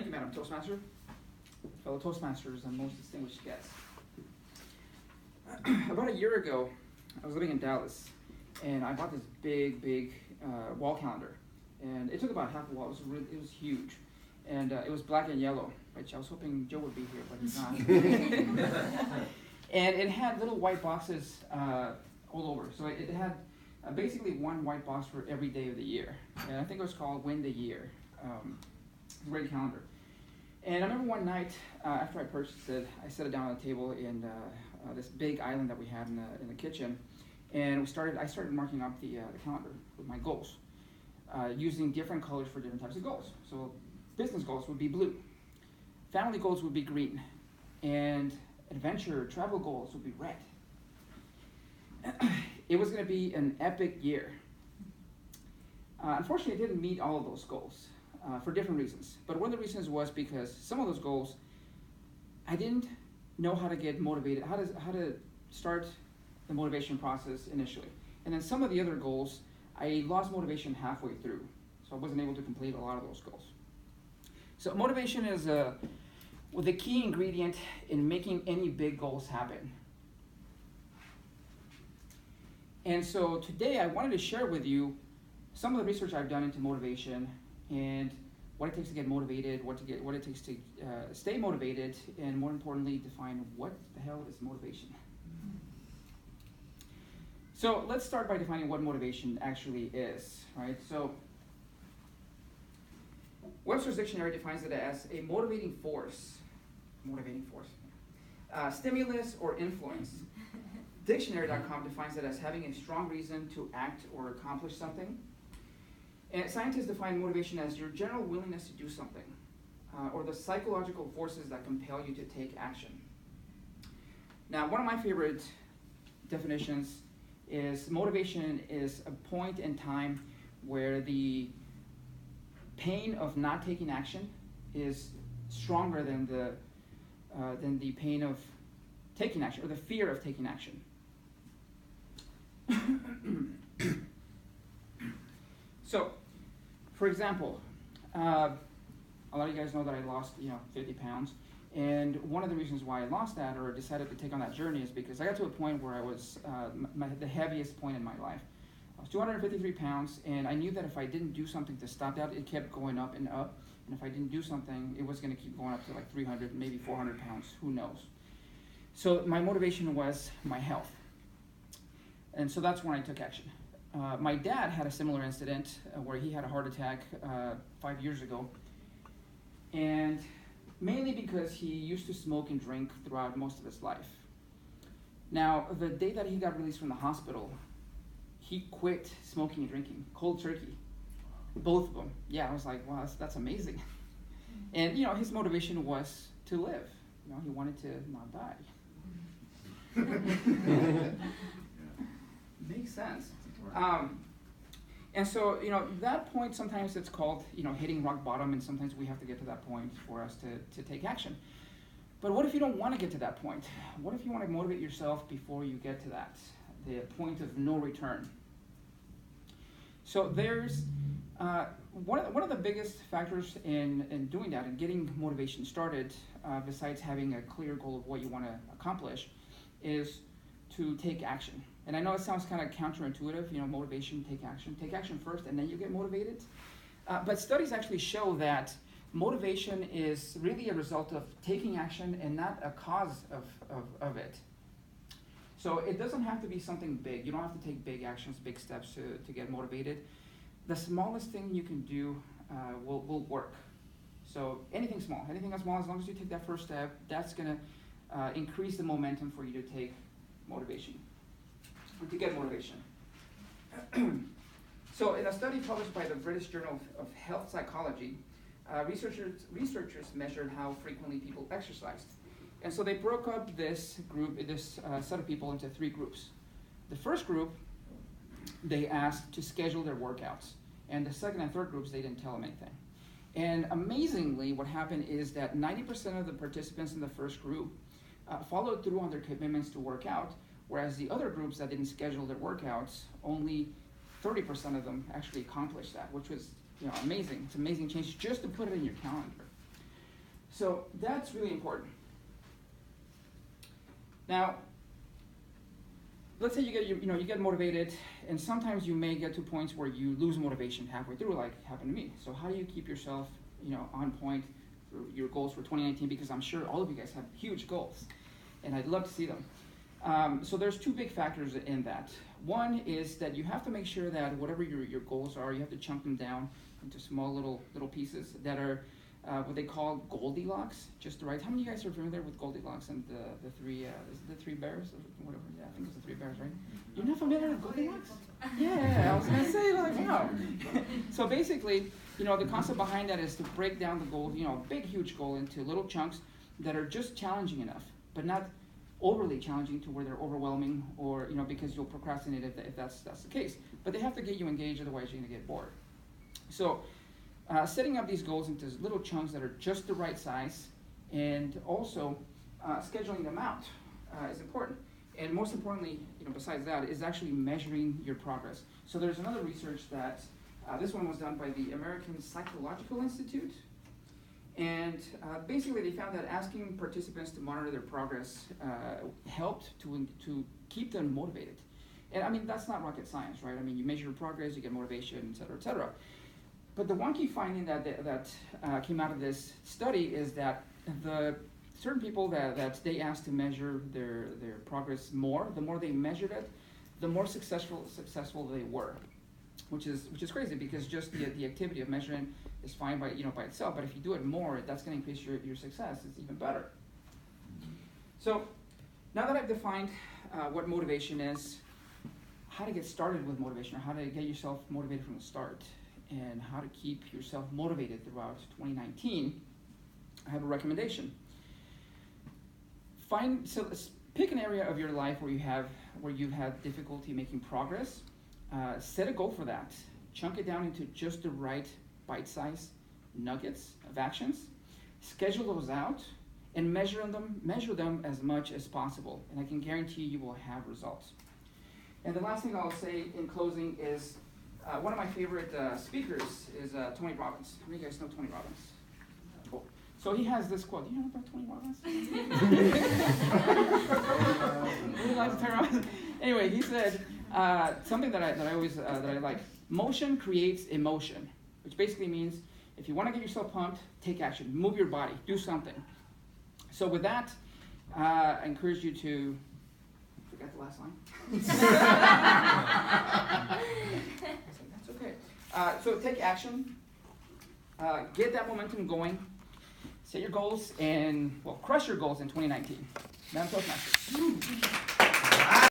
Thank you, Madam Toastmaster. Fellow Toastmasters and most distinguished guests. About a year ago, I was living in Dallas, and I bought this big wall calendar. And it took about half a wall. It was huge. And it was black and yellow, which I was hoping Joe would be here, but he's not. And it had little white boxes all over. So it had basically one white box for every day of the year. And I think it was called Win the Year. Great calendar. And I remember one night after I purchased it, I set it down on the table in this big island that we had in the kitchen, and I started marking up the calendar with my goals, using different colors for different types of goals. So business goals would be blue, family goals would be green, and adventure travel goals would be red. It was going to be an epic year. Unfortunately, it didn't meet all of those goals. For different reasons. But one of the reasons was because some of those goals, I didn't know how to get motivated, how to start the motivation process initially. And then some of the other goals, I lost motivation halfway through. So I wasn't able to complete a lot of those goals. So motivation is the key ingredient in making any big goals happen. And so today I wanted to share with you some of the research I've done into motivation and what it takes to get motivated, what it takes to stay motivated, and more importantly, define what the hell is motivation. So let's start by defining what motivation actually is, right? So Webster's Dictionary defines it as a motivating force, stimulus or influence. Dictionary.com defines it as having a strong reason to act or accomplish something. And scientists define motivation as your general willingness to do something, or the psychological forces that compel you to take action. Now, one of my favorite definitions is motivation is a point in time where the pain of not taking action is stronger than the pain of taking action, or the fear of taking action. So, for example, a lot of you guys know that I lost 50 pounds, and one of the reasons why I lost that or decided to take on that journey is because I got to a point where I was the heaviest point in my life. I was 253 pounds, and I knew that if I didn't do something to stop that, it kept going up, and if I didn't do something, it was going to keep going up to like 300, maybe 400 pounds, who knows. So my motivation was my health, and so that's when I took action. My dad had a similar incident where he had a heart attack 5 years ago, and mainly because he used to smoke and drink throughout most of his life. Now, the day that he got released from the hospital, he quit smoking and drinking, cold turkey, both of them. Yeah, I was like, wow, that's amazing. And his motivation was to live. He wanted to not die. Makes sense. And so, that point, sometimes it's called, hitting rock bottom, and sometimes we have to get to that point for us to take action. But what if you don't want to get to that point? What if you want to motivate yourself before you get to that, the point of no return? So there's one of the biggest factors in doing that and getting motivation started, besides having a clear goal of what you want to accomplish, is to take action. And I know it sounds kind of counterintuitive, motivation, take action first, and then you get motivated. But studies actually show that motivation is really a result of taking action and not a cause of it. So it doesn't have to be something big. You don't have to take big actions, big steps to get motivated. The smallest thing you can do will work. So anything as small, as long as you take that first step, that's going to increase the momentum for you to take motivation. To get motivation. So in a study published by the British Journal of Health Psychology, researchers measured how frequently people exercised. And so they broke up this set of people into 3 groups. The first group, they asked to schedule their workouts. And the second and third groups, they didn't tell them anything. And amazingly, what happened is that 90% of the participants in the first group followed through on their commitments to work out, whereas the other groups that didn't schedule their workouts, only 30% of them actually accomplished that, which was amazing. It's amazing change just to put it in your calendar. So that's really important. Now, let's say you get motivated, and sometimes you may get to points where you lose motivation halfway through, like happened to me. So how do you keep yourself, on point for your goals for 2019? Because I'm sure all of you guys have huge goals, and I'd love to see them. So there's two big factors in that. One is that you have to make sure that whatever your goals are, you have to chunk them down into small little pieces that are what they call Goldilocks, just right. How many of you guys are familiar with Goldilocks and the three bears or whatever? Yeah, I think it's the three bears, right? You're not familiar with Goldilocks? Yeah, I was gonna say, like, wow. So basically, the concept behind that is to break down the goal, big huge goal, into little chunks that are just challenging enough, but not overly challenging to where they're overwhelming, or because you'll procrastinate if that's the case. But they have to get you engaged, otherwise you're gonna get bored. So setting up these goals into little chunks that are just the right size, and also scheduling them out is important. And most importantly, besides that, is actually measuring your progress. So there's another research that this one was done by the American Psychological Institute. And basically they found that asking participants to monitor their progress helped to keep them motivated. And I mean, that's not rocket science, right? I mean, you measure your progress, you get motivation, et cetera, et cetera. But the one key finding that came out of this study is that the certain people that they asked to measure their progress more, the more they measured it, the more successful they were, which is crazy, because just the activity of measuring is fine by itself, but if you do it more, that's going to increase your success. It's even better. So now that I've defined what motivation is, how to get started with motivation, or how to get yourself motivated from the start, and how to keep yourself motivated throughout 2019, I have a recommendation. Pick an area of your life where you've had difficulty making progress. Set a goal for that. Chunk it down into just the right bite-sized nuggets of actions. Schedule those out and measure them as much as possible. And I can guarantee you will have results. And the last thing I'll say in closing is one of my favorite speakers is Tony Robbins. How many of you guys know Tony Robbins? Cool. So he has this quote. Do you know about Tony Robbins? Tony Robbins? Anyway, he said something that I always that I like. Motion creates emotion, which basically means if you want to get yourself pumped, take action, move your body, do something. So with that, I encourage you to. I forgot the last line. That's okay. So take action. Get that momentum going. Set your goals and crush your goals in 2019. Madam Toastmaster.